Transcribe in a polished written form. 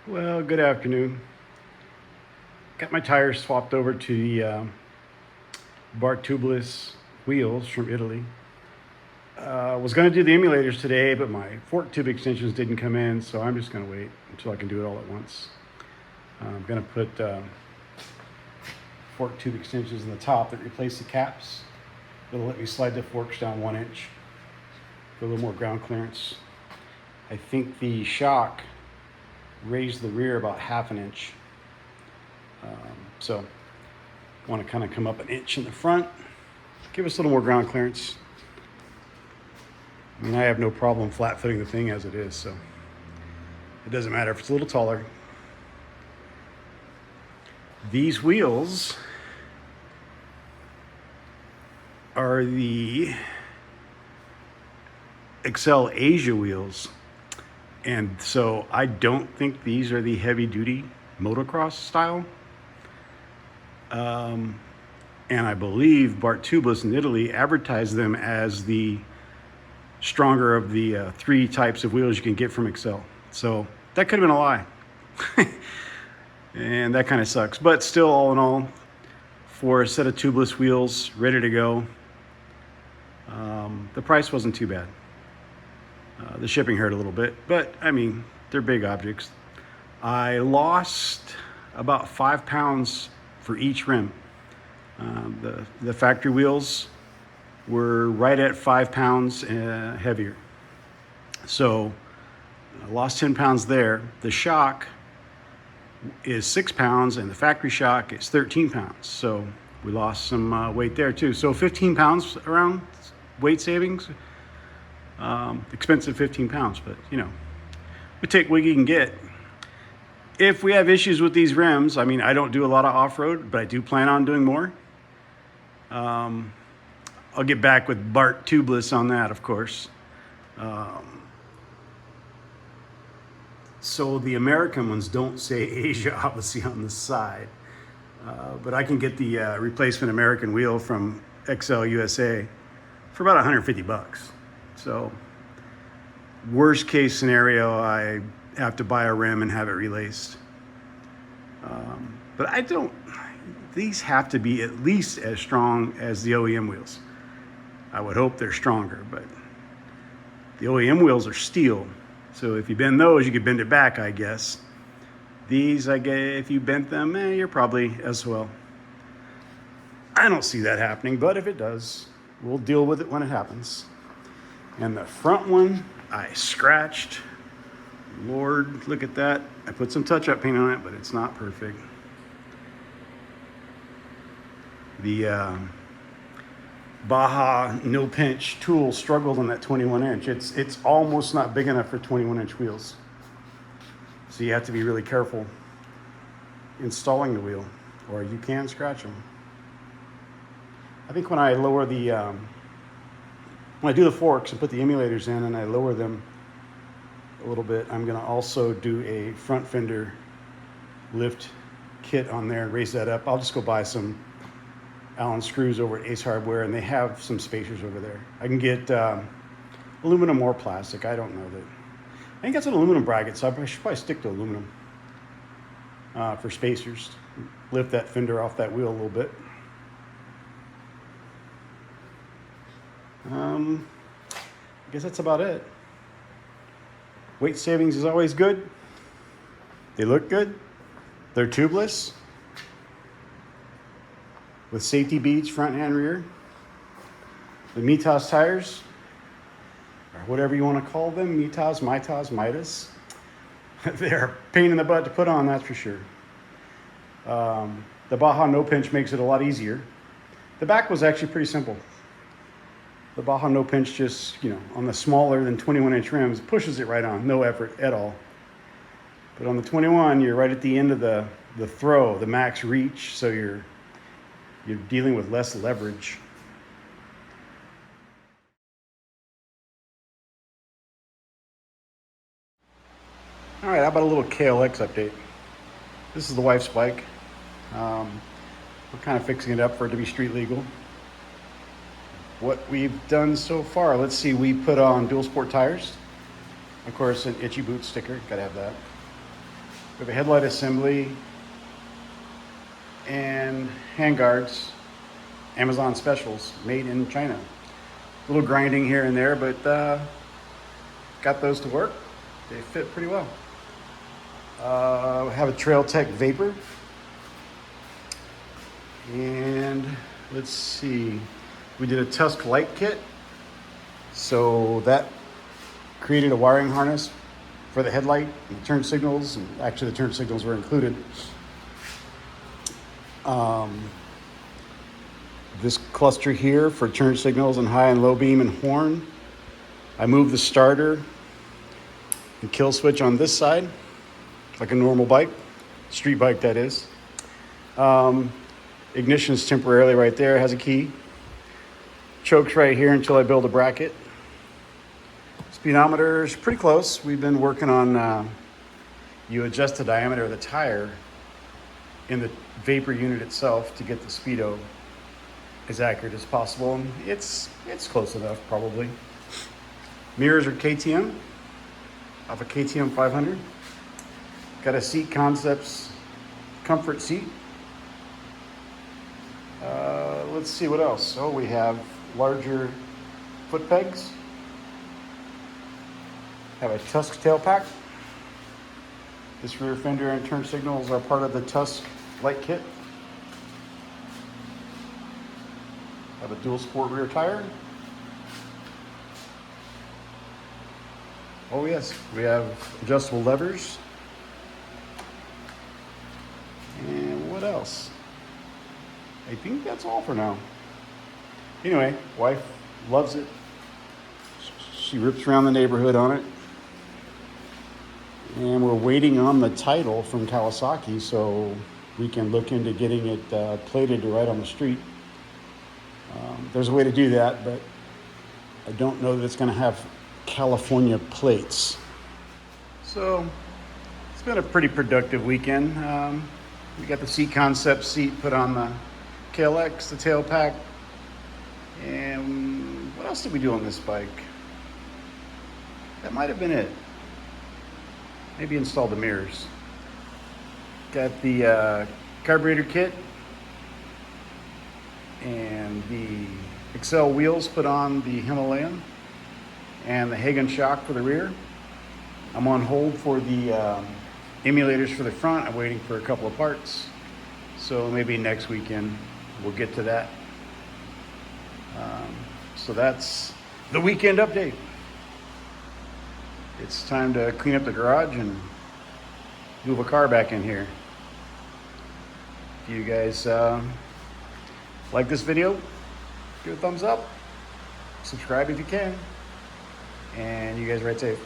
Well, good afternoon. Got my tires swapped over to the Bartubless wheels from Italy. Was going to do the emulators today, but my fork tube extensions didn't come in, so I'm just going to wait until I can do it all at once. I'm going to put fork tube extensions in the top that replace the caps. It'll let me slide the forks down 1 inch for a little more ground clearance. I think the shock raised the rear about 1/2 inch. So want to kind of come up 1 inch in the front, give us a little more ground clearance. I mean, I have no problem flat footing the thing as it is, so it doesn't matter if it's a little taller. These wheels are the Excel Asia wheels. And so I don't think these are the heavy duty motocross style. And I believe Bartubless in Italy advertised them as the stronger of the 3 types of wheels you can get from Excel. So that could have been a lie. And that kind of sucks. But still, all in all, for a set of tubeless wheels ready to go, the price wasn't too bad. The shipping hurt a little bit, but I mean, they're big objects. I lost about 5 pounds for each rim. The factory wheels were right at 5 pounds heavier. So I lost 10 pounds there. The shock is 6 pounds and the factory shock is 13 pounds. So we lost some weight there too. So 15 pounds around weight savings. Expensive 15 pounds, but you know, we take what you can get. If we have issues with these rims, I mean, I don't do a lot of off-road, but I do plan on doing more. I'll get back with Bart Tubeless on that, of course. So the American ones don't say Asia, obviously, on the side. But I can get the replacement American wheel from XL USA for about 150 bucks. So worst case scenario, I have to buy a rim and have it relaced. But these have to be at least as strong as the OEM wheels. I would hope they're stronger, but the OEM wheels are steel. So if you bend those, you could bend it back, I guess. These, I guess, if you bent them, you're probably SOL. I don't see that happening, but if it does, we'll deal with it when it happens. And the front one, I scratched. Lord, look at that. I put some touch-up paint on it, but it's not perfect. The Baja no pinch tool struggled on that 21 inch. It's almost not big enough for 21 inch wheels. So you have to be really careful installing the wheel, or you can scratch them. I think when I lower the, when I do the forks and put the emulators in and I lower them a little bit, I'm gonna also do a front fender lift kit on there and raise that up. I'll just go buy some Allen screws over at Ace Hardware, and they have some spacers over there. I can get aluminum or plastic. I don't know that. I think that's an aluminum bracket, so I should probably stick to aluminum for spacers. Lift that fender off that wheel a little bit. I guess that's about it. Weight savings is always good. They look good. They're tubeless with safety beads front and rear. The Mitas tires, or whatever you want to call them, Mitas, they're a pain in the butt to put on, that's for sure. The Baja no pinch makes it a lot easier. The back was actually pretty simple. The Baja no pinch just, on the smaller than 21 inch rims, pushes it right on, no effort at all. But on the 21, you're right at the end of the throw, the max reach, so you're dealing with less leverage. All right, how about a little KLX update? This is the wife's bike. We're kind of fixing it up for it to be street legal. What we've done so far, let's see, we put on dual sport tires. Of course, an itchy boot sticker, gotta have that. We have a headlight assembly and handguards, Amazon specials, made in China. A little grinding here and there, but got those to work. They fit pretty well. We have a Trail Tech Vapor. And let's see, we did a Tusk light kit. So that created a wiring harness for the headlight and the turn signals. And actually the turn signals were included. This cluster here for turn signals and high and low beam and horn. I moved the starter and kill switch on this side, like a normal bike, street bike that is. Ignition's temporarily right there, has a key. Chokes right here until I build a bracket. Speedometer's pretty close. We've been working on, you adjust the diameter of the tire in the vapor unit itself to get the speedo as accurate as possible. And it's close enough, probably. Mirrors are KTM, off a KTM 500. Got a Seat Concepts comfort seat. Let's see what else. Oh, we have larger foot pegs. Have a Tusk tail pack. This rear fender and turn signals are part of the Tusk light kit. Have a dual sport rear tire. Oh yes, we have adjustable levers. And what else? I think that's all for now. Anyway, wife loves it. She rips around the neighborhood on it. And we're waiting on the title from Kawasaki so we can look into getting it plated to ride on the street. There's a way to do that, but I don't know that it's going to have California plates. So it's been a pretty productive weekend. We got the Seat Concept seat put on the KLX, the tail pack, and what else did we do on this bike? That might have been it. Maybe install the mirrors. Got the carburetor kit and the Excel wheels put on the Himalayan and the Hagen shock for the rear. I'm on hold for the emulators for the front. I'm waiting for a couple of parts. So maybe next weekend we'll get to that. So that's the weekend update. It's time to clean up the garage and move a car back in here. If you guys like this video, give it a thumbs up. Subscribe if you can. And you guys ride safe.